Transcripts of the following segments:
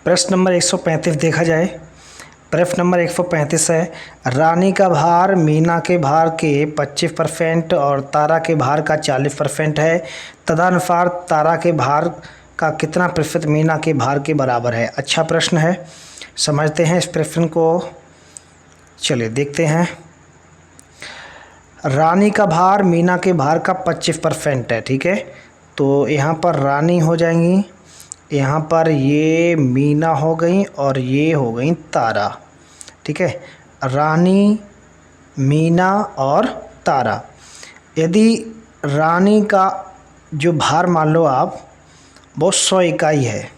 प्रश्न नंबर 135 देखा जाए। प्रश्न नंबर 135 है, रानी का भार मीना के भार के 25% और तारा के भार का 40% है। तदनुसार तारा के भार का कितना प्रतिशत मीना के भार के बराबर है। अच्छा प्रश्न है, समझते हैं इस प्रश्न को। चलिए देखते हैं। रानी का भार मीना के भार का 25% है, ठीक है। तो यहाँ पर रानी हो जाएंगी, यहाँ पर ये मीना हो गई और ये हो गई तारा, ठीक है। रानी, मीना और तारा। यदि रानी का जो भार मान लो आप वो 100 इकाई है,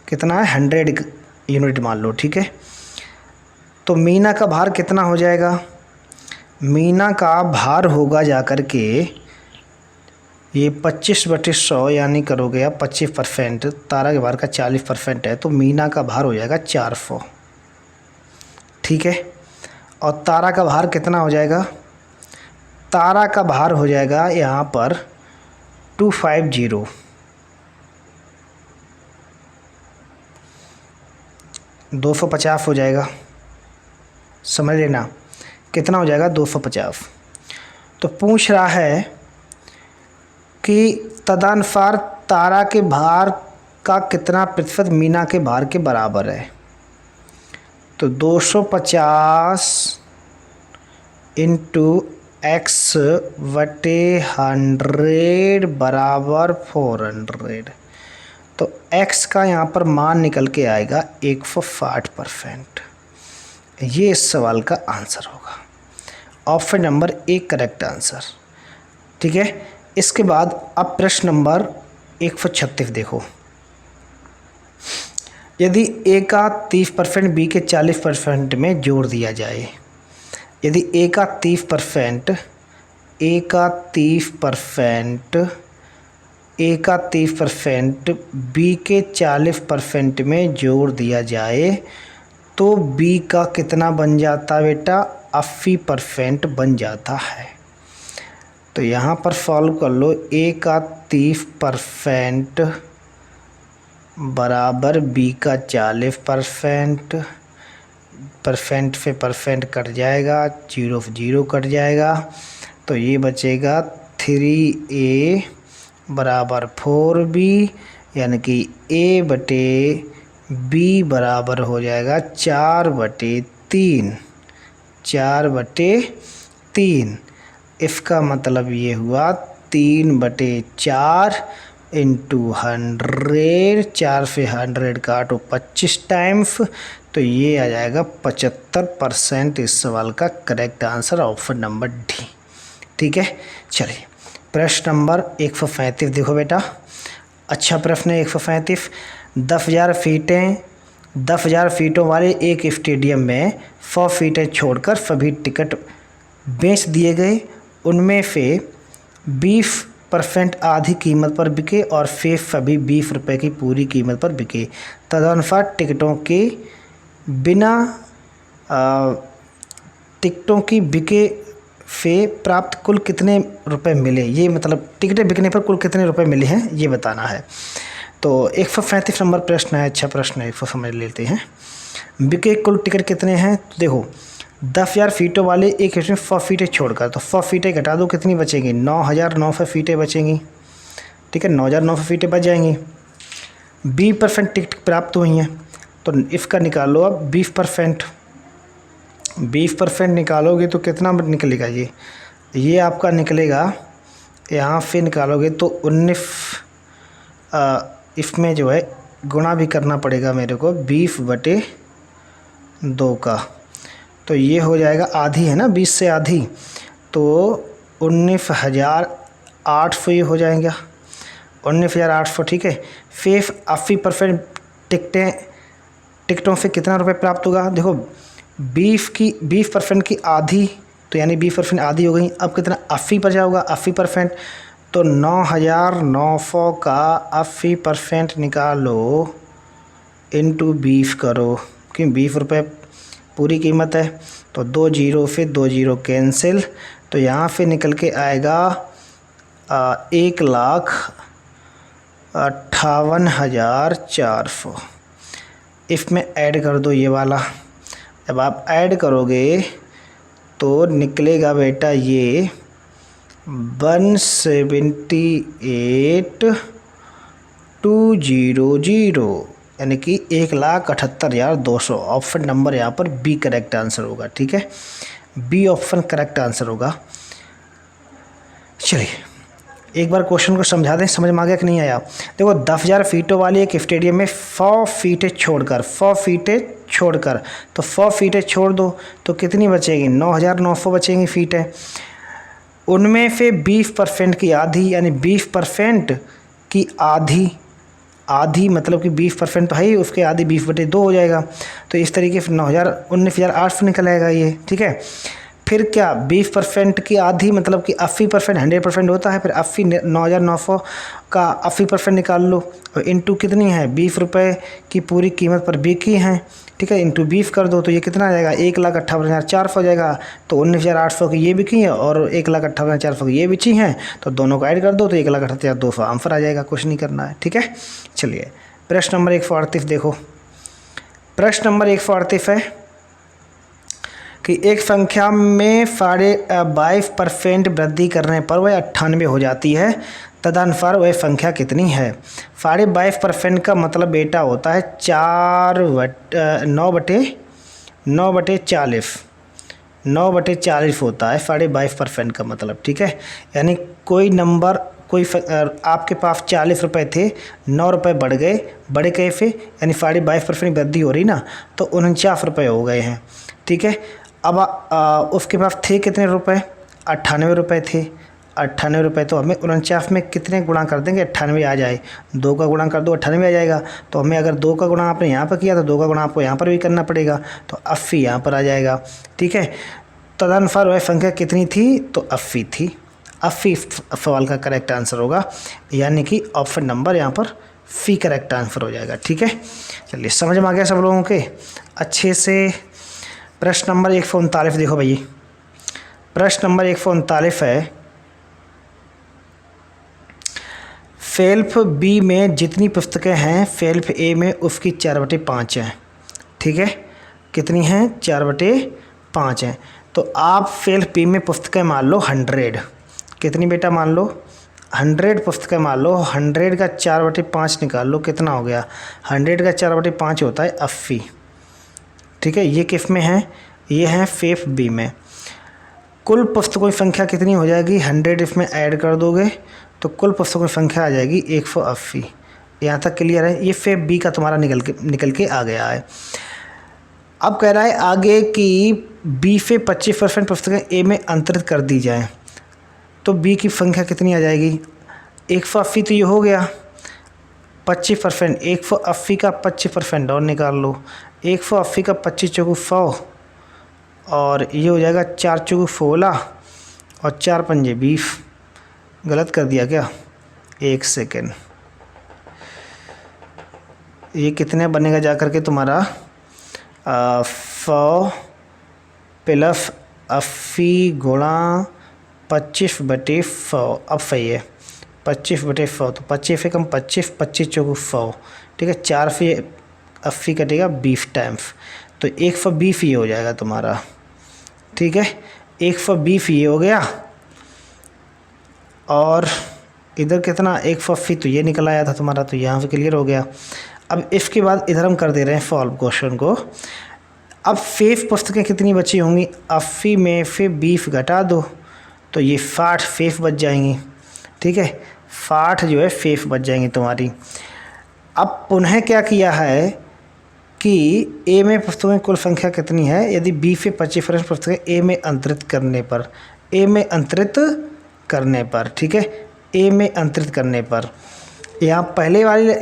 कितना है 100 यूनिट मान लो, ठीक है। तो मीना का भार कितना हो जाएगा। मीना का भार होगा जा कर के ये 25/100 यानी करोगे आप 25%, तारा के भार का 40% है, तो मीना का भार हो जाएगा 400, ठीक है। और तारा का भार कितना हो जाएगा। तारा का भार हो जाएगा यहाँ पर 250, 250 हो जाएगा, समझ लेना कितना हो जाएगा 250। तो पूछ रहा है कि तदनुसार तारा के भार का कितना प्रतिशत मीना के भार के बराबर है। तो 250 इंटू x बटे 100 बराबर 400। तो x का यहाँ पर मान निकल के आएगा 160%। ये इस सवाल का आंसर होगा। ऑप्शन नंबर 1 करेक्ट आंसर, ठीक है। इसके बाद अब प्रश्न नंबर 136 देखो। यदि a का 30% b के 40% में जोड़ दिया जाए। यदि a का 30% b के 40% में जोड़ दिया जाए तो b का कितना बन जाता है बेटा, 80% बन जाता है। तो यहाँ पर सॉल्व कर लो। a का 30% बराबर b का 40%, परसेंट से परसेंट कट जाएगा, 0 से 0 कट जाएगा, तो ये बचेगा 3a बराबर 4b, यानी कि a बटे b बराबर हो जाएगा 4/3, 4/3। इसका मतलब ये हुआ 3/4 इंटू 100, 4 से 100 काटो 25 टाइम्स, तो ये आ जाएगा 75% इस सवाल का correct answer option number D, ठीक है। चलिए प्रश्न नंबर 135 देखो बेटा। अच्छा प्रश्न है 135। 10,000 फीटों वाले एक स्टेडियम में 100 फीटें छोड़कर सभी टिकट बेच दिए गए। उनमें से 20% आधी कीमत पर बिके और शेष सभी 20 रुपये की पूरी कीमत पर बिके। तदनुसार टिकटों की बिके से प्राप्त कुल कितने रुपए मिले। ये मतलब टिकटें बिकने पर कुल कितने रुपए मिले हैं ये बताना है। तो 135 नंबर प्रश्न है, अच्छा प्रश्न है, इसको समझ लेते हैं। बिके कुल टिकट कितने हैं। तो देखो 10,000 फीटों वाले एक इसमें 100 फीटें छोड़कर, तो 100 फीटें घटा दो, कितनी बचेंगी 9,900 फीटें बचेंगी, ठीक है। 9,900 फीटें बच जाएंगी। 20% टिकट प्राप्त हुई हैं, तो इसका निकालो अब 20%। 20% निकालोगे तो कितना निकलेगा, ये आपका निकलेगा, यहाँ से निकालोगे तो 19, इसमें जो है गुणा भी करना पड़ेगा मेरे को 20/2 का, तो ये हो जाएगा आधी है ना, 20 से आधी, तो 19,800 ये हो जाएगा, 19,800, ठीक है। फिर 80% टिकटों से कितना रुपए प्राप्त होगा। देखो 20% की आधी, तो यानी 20% आधी हो गई। अब कितना 80 पर जाओगा, 80%, तो 9,900 का 80% निकालो इंटू 20 करो, क्योंकि 20 रुपये पूरी कीमत है, तो 2 0 से 2 0 कैंसिल, तो यहाँ से निकल के आएगा 1,58,400, इफ़ में ऐड कर दो ये वाला। जब आप ऐड करोगे तो निकलेगा बेटा ये 178,200, यानी कि 1,78,200। ऑप्शन नंबर यहाँ पर बी करेक्ट आंसर होगा। ठीक है, बी ऑप्शन करेक्ट आंसर होगा। चलिए एक बार क्वेश्चन को समझा दें, समझ में आ गया कि नहीं आया। देखो 10,000 फीटों वाली एक स्टेडियम में 100 फीटें छोड़कर तो 100 फीटें छोड़ दो तो कितनी बचेगी? 9,900 बचेंगी फीटें। उनमें से 20% की आधी, यानी 20% की आधी मतलब कि 20% तो है ही, उसके आधी 20/2 हो जाएगा। तो इस तरीके से 19,800 निकल आएगा ये। ठीक है, फिर क्या 20% की आधी मतलब कि 80%, 100% होता है। फिर 9,900 का 80% निकाल लो और इंटू कितनी है? 20 रुपये की पूरी कीमत पर बिकी हैं। ठीक है, इंटू 20 कर दो तो ये कितना आ जाएगा? 1,58,400 हो जाएगा। तो 19,800 की ये बिकी है और 1,58,400 की ये बिची हैं, तो दोनों को ऐड कर दो तो 1,78,200 आंसर आ जाएगा। कुछ नहीं करना है। ठीक है, चलिए प्रश्न नंबर 138 देखो। प्रश्न नंबर 138 है कि एक संख्या में 22% वृद्धि करने पर वह 98 हो जाती है, तदनुसार वह संख्या कितनी है? 22% का मतलब बेटा होता है 9/40 होता है 22% का मतलब। ठीक है, यानी कोई नंबर आपके पास 40 रुपये थे, 9 रुपये बढ़ गए कैसे? यानी 22% वृद्धि हो रही ना, तो 49 रुपये हो गए हैं। ठीक है, अब उसके पास थे कितने रुपए? 98 रुपये थे। 98 रुपये, तो हमें 49 में कितने गुणा कर देंगे? 98 आ जाए। 2 का गुणा कर दो 98 आ जाएगा। तो हमें अगर 2 का गुणा आपने यहाँ पर किया तो 2 का गुणा आपको यहाँ पर भी करना पड़ेगा, तो 80 यहाँ पर आ जाएगा। ठीक है, तदनुसार वह संख्या कितनी थी? तो 80 थी। 80 सवाल का करेक्ट आंसर होगा, यानी कि ऑप्शन नंबर यहाँ पर सी करेक्ट आंसर हो जाएगा। ठीक है, चलिए समझ में आ गया सब लोगों के अच्छे से। प्रश्न नंबर 139 देखो भैया। प्रश्न नंबर 139 है, शेल्फ बी में जितनी पुस्तकें हैं शेल्फ ए में उसकी 4/5 हैं। ठीक है, कितनी हैं? 4/5 हैं। तो आप शेल्फ बी में पुस्तकें मान लो 100। कितनी बेटा मान लो? 100 पुस्तकें मान लो। 100 का 4/5 निकाल लो, कितना हो गया? 100 का 4/5 होता है 80। ठीक है, ये किस में है? ये है शेल्फ बी में। कुल पुस्तकों की संख्या कितनी हो जाएगी? 100 इसमें ऐड कर दोगे तो कुल पुस्तकों की संख्या आ जाएगी 180। यहाँ तक क्लियर है? ये शेल्फ बी का तुम्हारा निकल के आ गया है। अब कह रहा है आगे कि बी से 25% पुस्तकें ए में अंतरित कर दी जाएं, तो बी की संख्या कितनी आ जाएगी? 180 तो ये हो गया। 25%, 180 का 25% और निकाल लो। 180 का 25 चौगु 100 और ये हो जाएगा 4 चौगु 16 और 4 पंजे 20। गलत कर दिया क्या? एक सेकेंड, ये कितने बनेगा जा कर के तुम्हारा? 100 प्लस 80 गुणा 25/100। अब सही है, 25/100। तो 25 से कम 25, 25 चौगु 100। ठीक है, 4 से 80 कटेगा 20 टाइम्स, तो 120 ये हो जाएगा तुम्हारा। ठीक है, 120 ये हो गया और इधर कितना? 180 तो ये निकल आया था तुम्हारा, तो यहाँ से क्लियर हो गया। अब इसके बाद इधर हम कर दे रहे हैं सॉल्व क्वेश्चन को। अब शेष पुस्तकें कितनी बची होंगी? 80 में से 20 घटा दो तो ये 60 शेष बच जाएंगी। ठीक है, 60 जो है शेष बच जाएंगी तुम्हारी। अब पुनः क्या किया है कि ए में पुस्तकों की कुल संख्या कितनी है? यदि बी से 25% पुस्तकें ए में अंतरित करने पर, ठीक है, ए में अंतरित करने पर, यहाँ पहले वाली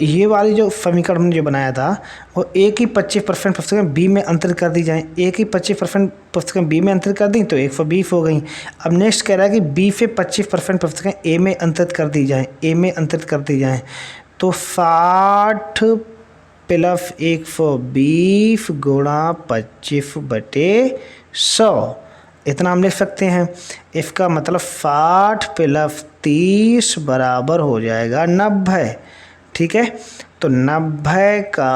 ये वाली जो समीकरण हमने जो बनाया था वो ए की 25% पुस्तकें बी में अंतरित कर दी जाएँ। ए की 25% पुस्तकें बी में अंतरित कर दी तो 120 हो गई। अब नेक्स्ट कह रहा है कि बी से 25% पुस्तकें ए में अंतरित कर दी जाएँ, तो 60 प्लस 120 गुणा 25/100, इतना हम लिख सकते हैं। इसका मतलब 60 प्लस 30 बराबर हो जाएगा 90। ठीक है, तो 90 का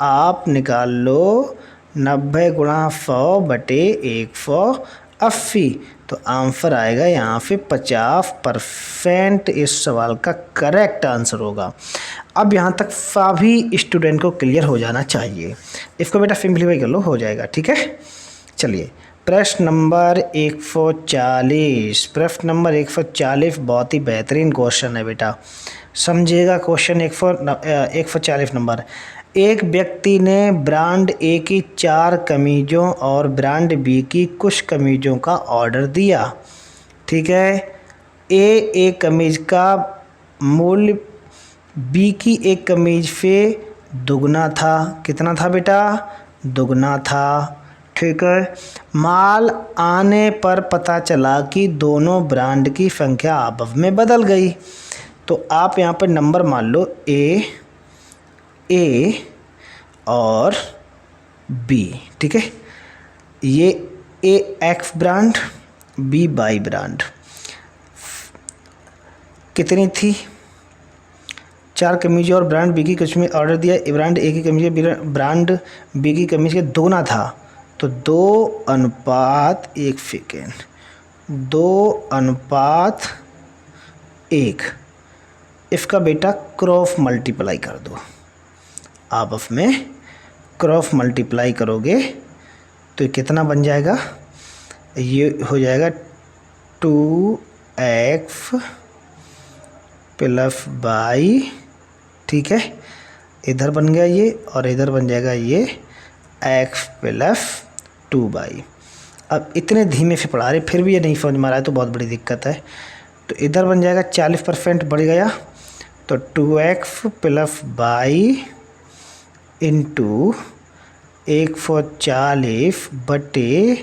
आप निकाल लो 90 गुणा 100 बटे 180, तो आंसर आएगा यहाँ पे 50% इस सवाल का करेक्ट आंसर होगा। अब यहाँ तक सभी स्टूडेंट को क्लियर हो जाना चाहिए। इसको बेटा सिंपलीफाई कर लो, हो जाएगा। ठीक है, चलिए प्रश्न नंबर 140। प्रश्न नंबर 140 बहुत ही बेहतरीन क्वेश्चन है बेटा, समझिएगा। Question 140 number. एक व्यक्ति ने ब्रांड ए की 4 कमीज़ों और ब्रांड बी की कुछ कमीज़ों का ऑर्डर दिया। ठीक है, एक कमीज़ का मूल्य बी की एक कमीज़ से दुगना था। कितना था बेटा? दुगना था। ठीक है, माल आने पर पता चला कि दोनों ब्रांड की संख्या आपस में बदल गई। तो आप यहाँ पर नंबर मान लो ए और बी। ठीक है, ये A X brand, B Y brand. कितनी थी? 4 कमीज़ और ब्रांड बी की कमीज में ऑर्डर दिया। ब्रांड ए की कमीज ब्रांड बी की कमीज के दोगुना था, तो 2:1 सेकेंड, 2:1। इसका बेटा क्रॉस मल्टीप्लाई कर दो, आपस में क्रॉस मल्टीप्लाई करोगे तो कितना बन जाएगा? ये हो जाएगा 2x प्लस y। ठीक है, इधर बन गया ये और इधर बन जाएगा ये x प्लस 2y। अब इतने धीमे से पढ़ा रहे, फिर भी ये नहीं समझ में आ रहा है तो बहुत बड़ी दिक्कत है। तो इधर बन जाएगा 40% बढ़ गया, तो 2x प्लस y इंटू 140 बटे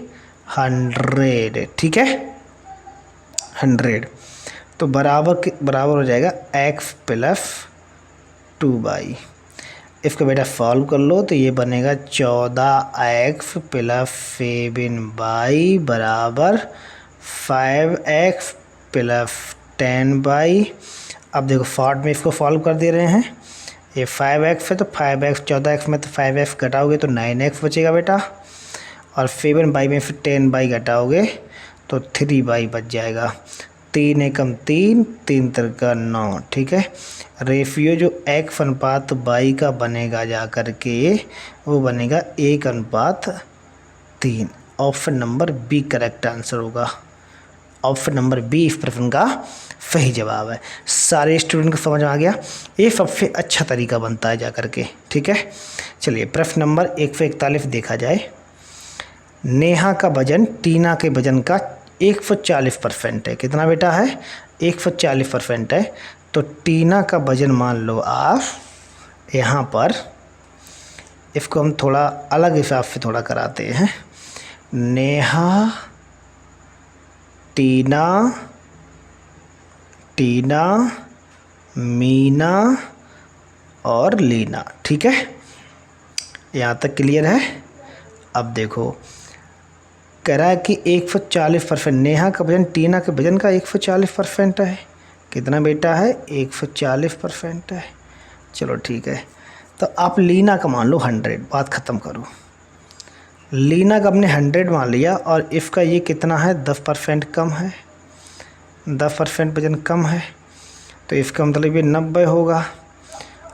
100। ठीक है, 100 तो बराबर हो जाएगा x प्लस 2y। इसको बेटा सॉल्व कर लो तो ये बनेगा 14x प्लस 7y बराबर 5x प्लस 10y। अब देखो शॉर्ट में इसको सॉल्व कर दे रहे हैं। ये 5x है तो 5x, 14x में तो 5x घटाओगे तो 9x बचेगा बेटा, और 7y में फिर 10y घटाओगे तो 3y बच जाएगा। 3 एकम 3, 3 तिरका 9। ठीक है, रेशियो जो x अनुपात y का बनेगा जा कर के वो बनेगा 1:3। Option number B correct answer होगा। ऑप्शन नंबर बी इस प्रश्न का सही जवाब है। सारे स्टूडेंट को समझ में आ गया, ये सबसे अच्छा तरीका बनता है जा कर के। ठीक है, चलिए प्रश्न नंबर 141 देखा जाए। नेहा का वजन टीना के वजन का 140% है। कितना बेटा है? 140% है। तो टीना का वजन मान लो आप, यहाँ पर इसको हम थोड़ा अलग हिसाब से थोड़ा कराते हैं। नेहा, टीना, मीना और लीना। ठीक है, यहाँ तक क्लियर है। अब देखो कह रहा है कि 140%, नेहा का वजन टीना के वजन का 140% है। कितना बेटा है? 140% है। चलो ठीक है, तो आप लीना का मान लो 100, बात ख़त्म करो। लीना का अपने 100 मान लिया और इसका ये कितना है? 10% कम है, 10% वजन कम है, तो इसका मतलब ये 90 होगा।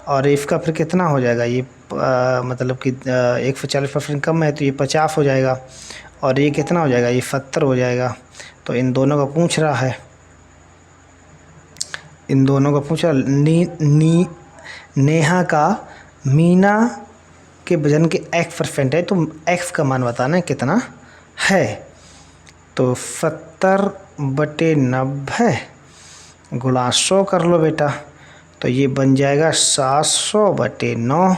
और इसका फिर कितना हो जाएगा? ये मतलब कि 140% कम है तो ये 50 हो जाएगा, और ये कितना हो जाएगा? ये 70 हो जाएगा। तो इन दोनों का पूछ रहा है, इन दोनों का पूछा। नेहा का मीना के वजन के x% है, तो x का मान बताना है कितना है। तो 70/90 गुणा 100 कर लो बेटा, तो ये बन जाएगा 700/9,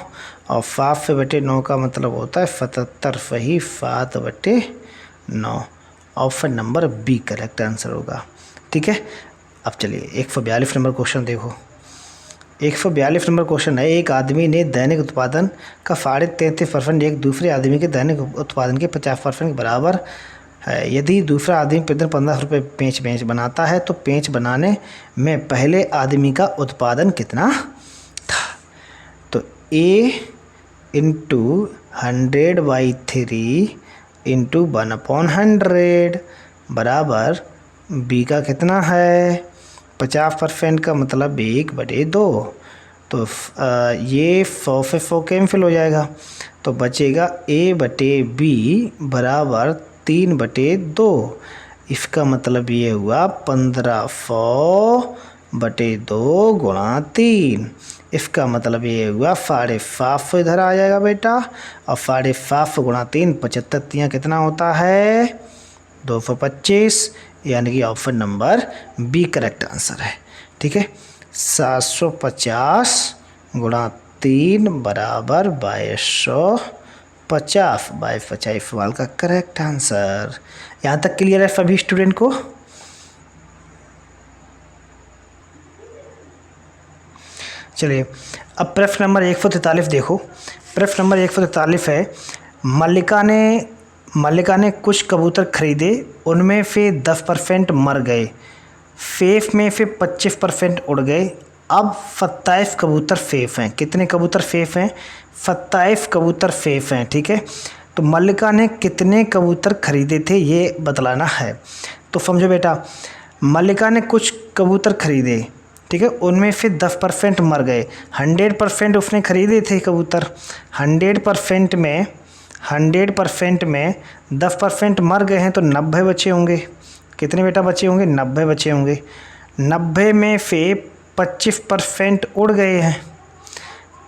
और 7/9 का मतलब होता है 77, सही 7/9। Option number B correct answer होगा। ठीक है, अब चलिए 142 नंबर क्वेश्चन देखो। 142 नंबर क्वेश्चन है। एक आदमी ने दैनिक उत्पादन का 33.5% एक दूसरे आदमी के दैनिक उत्पादन के 50% के बराबर है। यदि दूसरा आदमी प्रतिदिन 1500 रुपये पेंच बनाता है तो पेंच बनाने में पहले आदमी का उत्पादन कितना था? ए इंटू 100/3 इंटू 1/100 बराबर बी का कितना है 50% का मतलब 1/2। तो ये 4 से 4 कैंसिल हो जाएगा तो बचेगा A/B बराबर 3/2। इसका मतलब ये हुआ 1500/2 गुणा 3। इसका मतलब ये हुआ 750 इधर आ जाएगा बेटा और 750 गुणा 3 75 तियाँ कितना होता है 225 यानी कि option number B correct answer है। ठीक है 750 गुणा 3 बराबर 2250 2250 इस सवाल का करेक्ट आंसर। यहाँ तक क्लियर है सभी स्टूडेंट को। चलिए अब प्रश्न नंबर 143 देखो। प्रश्न नंबर 143 है मल्लिका ने कुछ कबूतर खरीदे उनमें से 10% मर गए, सेफ में से 25% उड़ गए, अब 27 कबूतर सेफ हैं। कितने कबूतर सेफ हैं 27 कबूतर सेफ हैं। ठीक है तो मल्लिका ने कितने कबूतर खरीदे थे ये बतलाना है। तो समझो बेटा मल्लिका ने कुछ कबूतर खरीदे ठीक है उनमें से 10% मर गए। 100% उसने खरीदे थे कबूतर 100% में 10% मर गए हैं तो 90 बचे होंगे। कितने बेटा बचे होंगे 90 बचे होंगे। 90 में से 25% उड़ गए हैं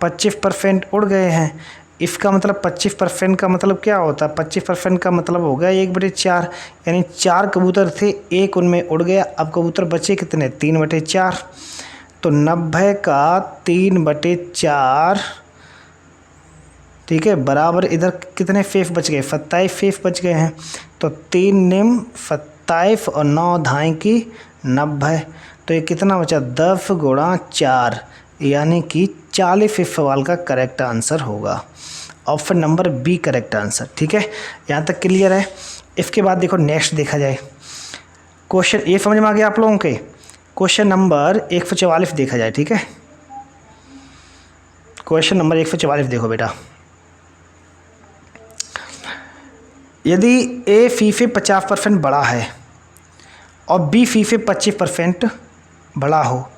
25% उड़ गए हैं। इसका मतलब 25% का मतलब क्या होता है 25% का मतलब हो गया 1/4 यानी 4 कबूतर थे एक उनमें उड़ गया। अब कबूतर बचे कितने 3/4 तो 90 का 3/4 ठीक है बराबर इधर कितने फेफ बच गए 27 फेफ बच गए हैं। तो 3 निम 27 और 9 धाई की 90 तो ये कितना बचा 10 गुणा 4 यानी कि 40 इस सवाल का करेक्ट आंसर होगा। Option number B correct answer. ठीक है यहाँ तक क्लियर है। इसके बाद देखो नेक्स्ट देखा जाए क्वेश्चन ये समझ में आ गया आप लोगों के। क्वेश्चन नंबर 144 देखा जाए। ठीक है क्वेश्चन नंबर 144 देखो बेटा यदि ए फी से 50% बड़ा है और बी फी से 25% बड़ा हो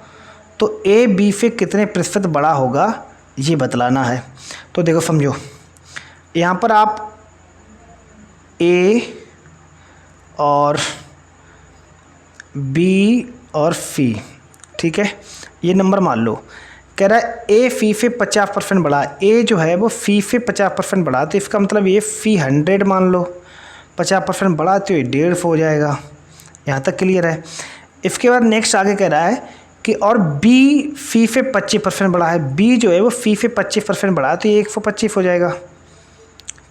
तो ए बी से कितने प्रतिशत बड़ा होगा ये बतलाना है। तो देखो समझो यहाँ पर आप ए और बी और सी ठीक है ये नंबर मान लो कह रहा है ए फी से 50% बड़ा ए जो है वो फी से 50% बड़ा तो इसका मतलब ये फी 100 मान लो 50% बड़ा तो ये 150 हो जाएगा। यहाँ तक क्लियर है। इसके बाद नेक्स्ट आगे कह रहा है कि और बी फी से 25% बड़ा है बी जो है वो फी से 25% बड़ा है तो ये 125 हो जाएगा।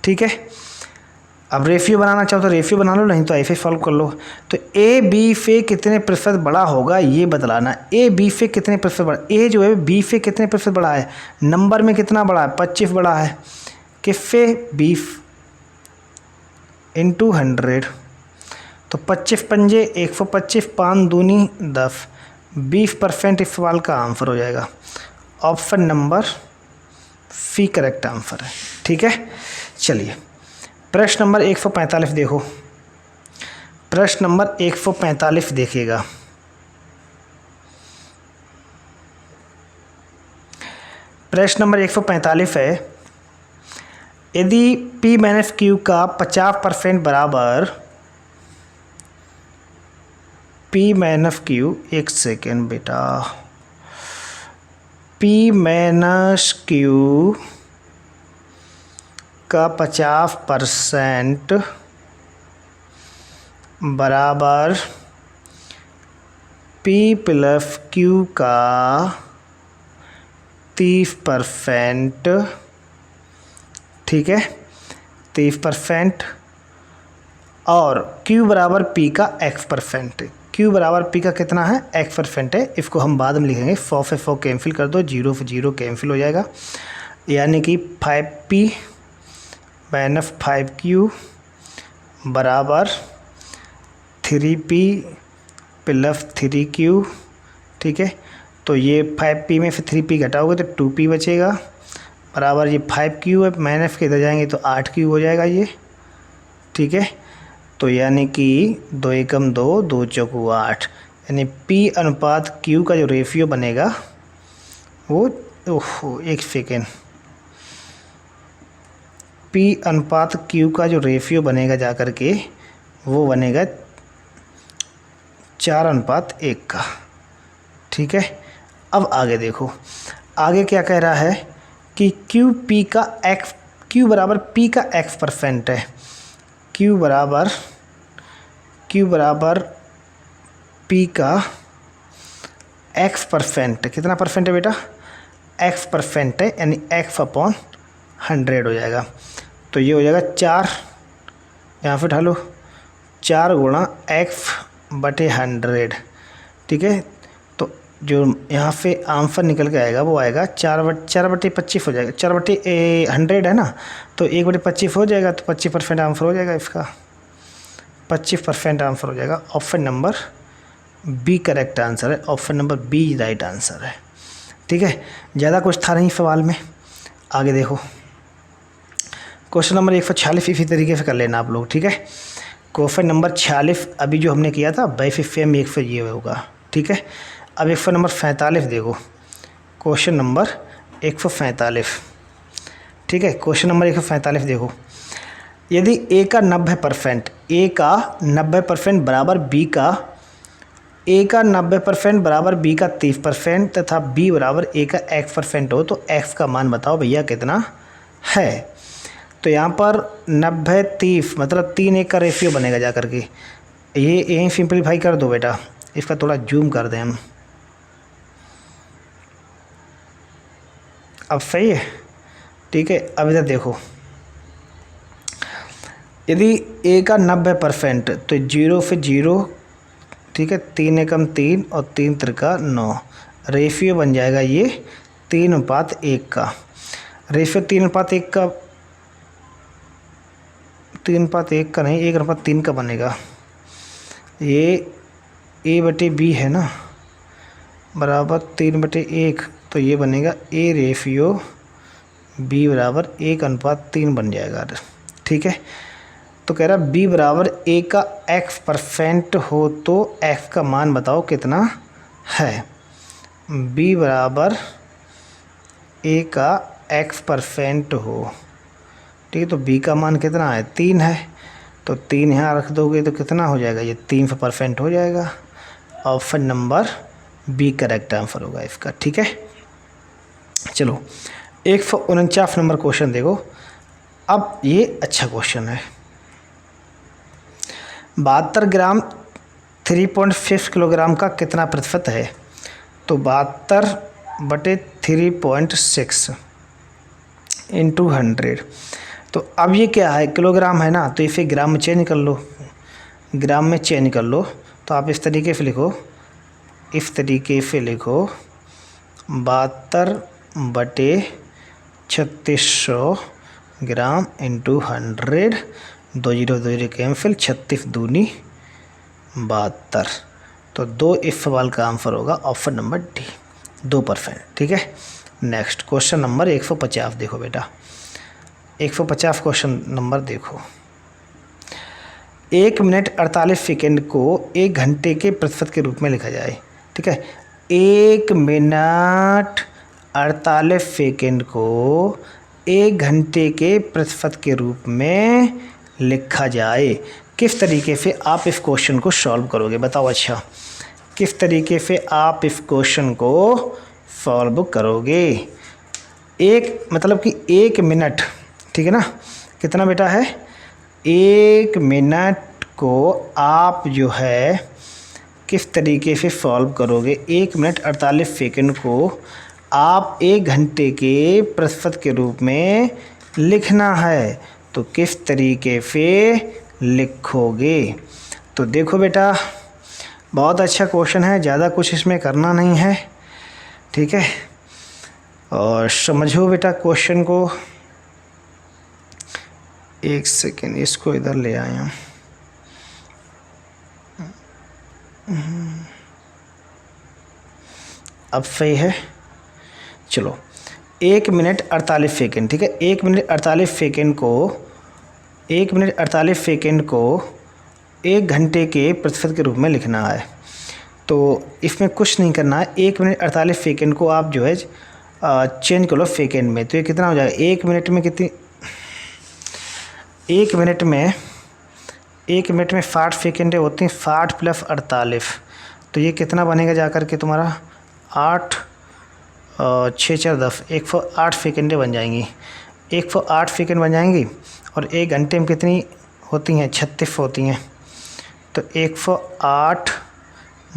ठीक है अब रेशियो बनाना चाहो तो रेशियो बना लो नहीं तो ऐसे सॉल्व कर लो। तो ए बी से कितने प्रतिशत बड़ा होगा ये बतलाना। ए बी से कितने प्रतिशत बड़ा ए जो है बी से कितने प्रतिशत बड़ा है नंबर में कितना बड़ा है 25 बड़ा है किससे 20 इंटू 100 तो 25 पंजे 125 5 दूनी 10 20% इस सवाल का आंसर हो जाएगा। Option number C correct answer है। ठीक है चलिए प्रश्न नंबर 145 देखो। प्रश्न नंबर 145 देखिएगा। प्रश्न नंबर 145 है यदि P - Q का 50% बराबर P - Q एक सेकेंड बेटा P - Q का 50% बराबर P + Q का 30%। ठीक है 30% और Q बराबर P का X%। Q बराबर P का कितना है X% है। इसको हम बाद में लिखेंगे 100 से 100 कैंसिल कर दो 0 से 0 कैंसिल हो जाएगा यानी कि 5P - 5Q बराबर 3P + 3Q। ठीक है तो ये 5P में से 3P घटाओगे तो 2P बचेगा बराबर ये 5 क्यू है, माइनस के इधर जाएंगे तो 8 क्यू हो जाएगा ये, ठीक है। तो यानी कि 2 एकम 2, 2 चौकू 8, यानी P अनुपात Q का जो रेशियो बनेगा वो, ओहो एक सेकेंड, P अनुपात Q का जो रेशियो बनेगा जा कर के वो बनेगा 4:1 का, ठीक है। अब आगे देखो, आगे क्या कह रहा है कि Q का Q बराबर P का x% है, Q बराबर P का x%, कितना परसेंट है बेटा, x% है, यानी x/100 हो जाएगा। तो ये हो जाएगा 4, यहाँ पे ढालो 4 गुणा x/100, ठीक है। तो जो यहाँ पे आंसर निकल के आएगा वो आएगा 4/25 हो जाएगा, 4/100 है ना, तो 1/25 हो जाएगा, तो 25% आंसर हो जाएगा इसका, 25% आंसर हो जाएगा। Option number B correct answer है, option number B right answer है, ठीक है। ज़्यादा कुछ था नहीं सवाल में। आगे देखो, क्वेश्चन नंबर 146 इसी तरीके से कर लेना आप लोग, ठीक है। क्वेश्चन नंबर 46 अभी जो हमने किया था वैसे सेम एक से ये होगा, ठीक है। अब 145 देखो, क्वेश्चन नंबर 145, ठीक है। क्वेश्चन नंबर 145 देखो, यदि A का 90%, A का 90% बराबर B का, A का 90% बराबर B का 30% तथा B बराबर A का x% हो, तो x का मान बताओ भैया कितना है। तो यहाँ पर 90-30 मतलब 3:1 का रेशियो बनेगा जा कर के, ये यहीं सिंपलीफाई कर दो बेटा, इसका थोड़ा जूम कर दें हम, अब सही है, ठीक है। अब इधर देखो, यदि A का 90% तो 0 से 0, ठीक है, 3 एकम 3 और 3 त्रिका 9, रेशियो बन जाएगा ये 3:1 का, रेशियो 3:1 का, 3:1 का नहीं 1:3 का बनेगा। ये A/B है ना, बराबर 3/1, तो ये बनेगा A/B बराबर 1:3 बन जाएगा, ठीक है। तो कह रहा B बराबर A का x% हो तो x का मान बताओ कितना है। B बराबर A का x% हो, ठीक है, तो B का मान कितना है, 3 है, तो 3 यहाँ रख दोगे तो कितना हो जाएगा, ये 3% हो जाएगा। Option number B correct answer होगा इसका, ठीक है। चलो 149 नंबर क्वेश्चन देखो, अब ये अच्छा क्वेश्चन है। 72 ग्राम 3.6 किलोग्राम का कितना प्रतिशत है। तो 72/3.6 इंटू 100, तो अब ये क्या है, किलोग्राम है ना, तो इसे ग्राम में चेंज कर लो, ग्राम में चेंज कर लो। तो आप इस तरीके से लिखो, इस तरीके से लिखो 72/3600 ग्राम इंटू 100, 2 0 2 0 कैंसिल, 36 दूनी 72, तो 2 इस सवाल का आंसर होगा ऑप्शन नंबर डी, 2%, ठीक है। नेक्स्ट क्वेश्चन नंबर 150 देखो बेटा, 150 क्वेश्चन नंबर देखो, 1 मिनट 48 सेकेंड को 1 घंटे के प्रतिशत के रूप में लिखा जाए, ठीक है। 1 मिनट 48 सेकेंड को 1 घंटे के प्रतिशत के रूप में लिखा जाए, किस तरीके से आप इस क्वेश्चन को सॉल्व करोगे बताओ। अच्छा, किस तरीके से आप इस क्वेश्चन को सॉल्व करोगे। एक मतलब कि 1 मिनट, ठीक है ना, कितना बेटा है, 1 मिनट को आप जो है किस तरीके से सॉल्व करोगे। 1 मिनट 48 सेकेंड को आप 1 घंटे के प्रतिशत के रूप में लिखना है, तो किस तरीके से लिखोगे। तो देखो बेटा, बहुत अच्छा क्वेश्चन है, ज़्यादा कुछ इसमें करना नहीं है, ठीक है। और समझो बेटा क्वेश्चन को, एक सेकेंड इसको इधर ले आए हम, अब सही है। चलो 1 मिनट 48 सेकेंड, ठीक है। 1 मिनट 48 सेकेंड को 1 घंटे के प्रतिशत के रूप में लिखना है। तो इसमें कुछ नहीं करना है, 1 मिनट 48 सेकेंड को आप जो है चेंज कर लो सेकेंड में। तो ये कितना हो जाएगा, 1 मिनट में कितनी, 1 मिनट में 60 सेकेंडें होती हैं, 60 + 48, तो ये कितना बनेगा जा कर के तुम्हारा 8 6 4 10 108 सेकेंडें बन जाएंगी। 108 सेकेंड बन जाएंगी और 1 घंटे में कितनी होती हैं, 36 होती हैं। तो 108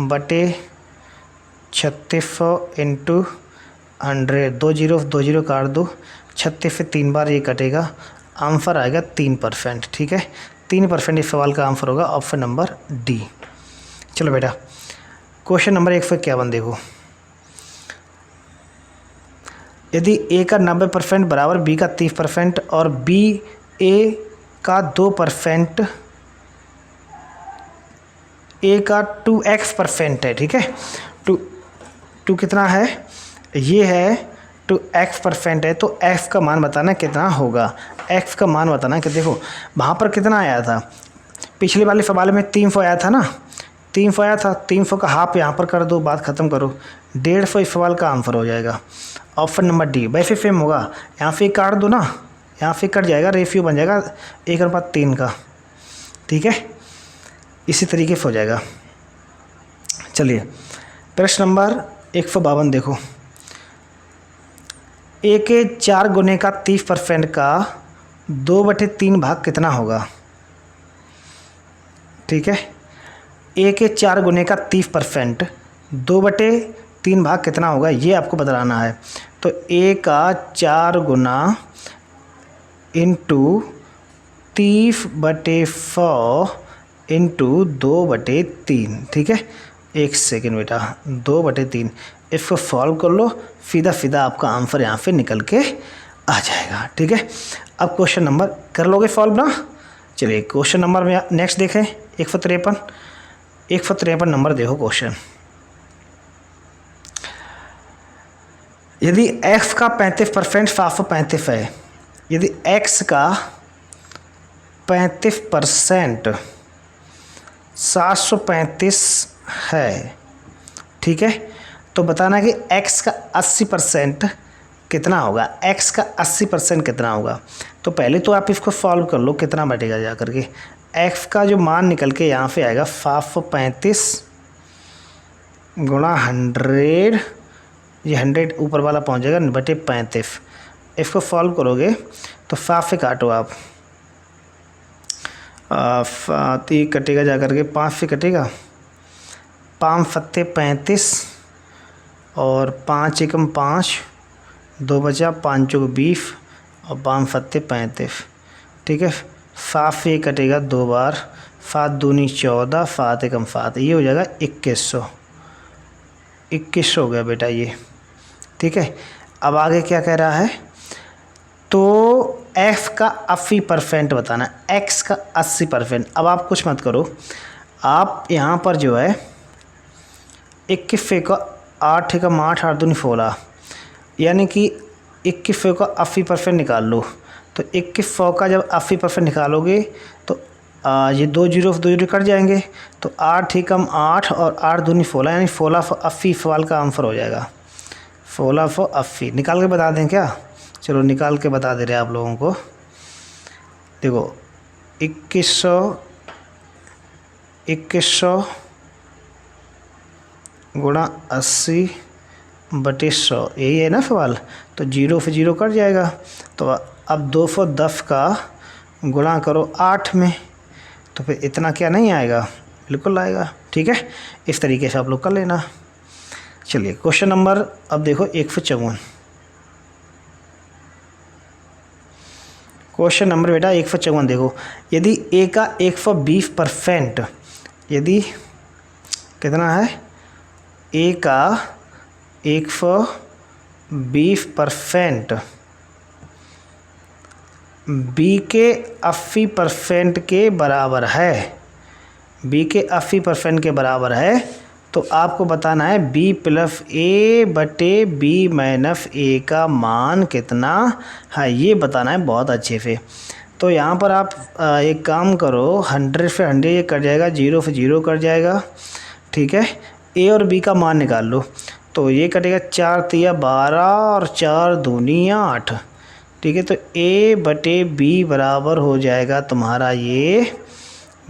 बटे 3600 इंटू 100, 2 0 काट दो, 36 से 3 बार ये कटेगा, आंसर आएगा 3%, ठीक है। 3% इस सवाल का आंसर होगा ऑप्शन नंबर डी। चलो बेटा क्वेश्चन नंबर 151 देखो। यदि ए का 90% बराबर बी का 30% और बी ए का 2%, ए का 2x% है, ठीक है। टू कितना है, ये है 2x% है, तो x का मान बताना कितना होगा। x का मान बताना कि देखो वहाँ पर कितना आया था, पिछले वाले सवाल में 300 आया था ना, 300 आया था, 300 का हाफ यहाँ पर कर दो, बात ख़त्म करो, 150 इस सवाल का आंसर हो जाएगा ऑप्शन नंबर डी। वैसे सेम होगा, यहाँ से काट दो ना, यहाँ से कट जाएगा, रेशियो बन जाएगा 1/3 का, ठीक है। इसी तरीके से हो जाएगा। चलिए प्रश्न नंबर 152 देखो। ए के 4 गुने का 30% का 2/3 भाग कितना होगा, ठीक है। ए के 4 गुने का 30% 2/3 भाग कितना होगा, ये आपको बताना है। तो ए का 4 गुना इंटू 30/100 इंटू 2/3, ठीक है। 1 सेकेंड बेटा, 2/3, इसको सॉल्व कर लो, सीधा आपका आंसर यहाँ से निकल के आ जाएगा, ठीक है। अब क्वेश्चन नंबर कर लोगे सॉल्व ना। चलिए क्वेश्चन नंबर में नेक्स्ट देखें, 153 नंबर देखो क्वेश्चन। यदि x का 35% 735 है, यदि x का 35% 735 है, ठीक है, तो बताना कि x का 80% कितना होगा, x का 80% कितना होगा। तो पहले तो आप इसको सॉल्व कर लो, कितना बटेगा जा करके, x का जो मान निकल के यहाँ पे आएगा 735 गुणा 100, ये 100 ऊपर वाला पहुँच जाएगा बटे 35। इसको सॉल्व करोगे तो 7 से काटो आप, 3 कटेगा जा करके, 5 से कटेगा, 5 सत्ते 35 और 5 एकम 5, 2 बचा, 5 चौक 20 और 5 सत्ते 35, ठीक है। 7 से कटेगा 2 बार, 7 दूनी 14, 7 एकम 7, ये हो जाएगा 2100 हो गया बेटा ये, ठीक है। अब आगे क्या कह रहा है, तो x का 80% बताना, x का 80%। अब आप कुछ मत करो, आप यहाँ पर जो है 21 का 8 एकम 8, 8 दूनी 16, यानी कि 21 का 80% निकाल लो। तो 2100 का जब 80% निकालोगे तो ये 2 0 कट जाएंगे, तो 8 एकम 8 और 8 दूनी 16, यानी 1680 सवाल का आंसर हो जाएगा। 1680 निकाल के बता दें क्या, चलो निकाल के बता दे रहे हैं आप लोगों को। देखो 2100 गुणा 80/100, यही है ना सवाल। तो 0 से 0 कट जाएगा, तो अब 210 का गुणा करो 8 में, तो फिर इतना क्या नहीं आएगा, बिल्कुल आएगा, ठीक है। इस तरीके से आप लोग कर लेना। चलिए क्वेश्चन नंबर अब देखो 154, क्वेश्चन नंबर बेटा 154 देखो। यदि ए का 120%, यदि कितना है, ए का 120% बी के 80% के बराबर है, बी के 80% के बराबर है, तो आपको बताना है b प्लस ए बटे b माइनस ए का मान कितना है, ये बताना है बहुत अच्छे से। तो यहाँ पर आप एक काम करो, 100 से 100 ये कट जाएगा, 0 से 0 कट जाएगा, ठीक है। ए और बी का मान निकाल लो, तो ये कटेगा 4 तिया 12 और 4 दूनी 8, ठीक है। तो ए बटे बी बराबर हो जाएगा तुम्हारा ये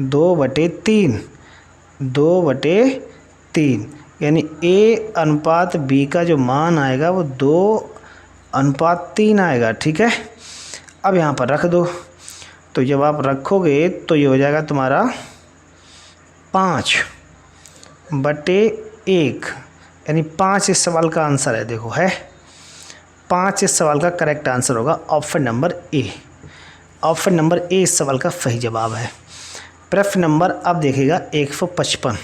2/3, 2/3, यानी ए अनुपात बी का जो मान आएगा वो 2:3 आएगा, ठीक है। अब यहाँ पर रख दो, तो जब आप रखोगे तो ये हो जाएगा तुम्हारा 5/1, यानी 5 इस सवाल का आंसर है। देखो है 5 इस सवाल का करेक्ट आंसर होगा option number A. Option number A इस सवाल का सही जवाब है। प्रश्न नंबर अब देखिएगा 155।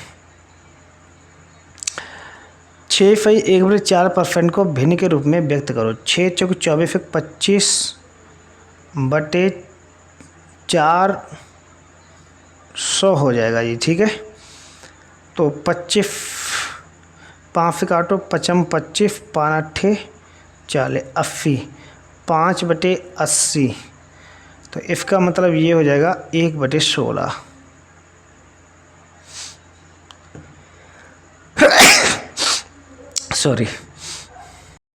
6.1/4% को भिन्न के रूप में व्यक्त करो। 6 चौक 24 25/400 हो जाएगा जी, ठीक है। तो 25, 5 से काटो, 55 25, 5 8 40 80, 5/80, तो इसका मतलब ये हो जाएगा 1/16। सॉरी।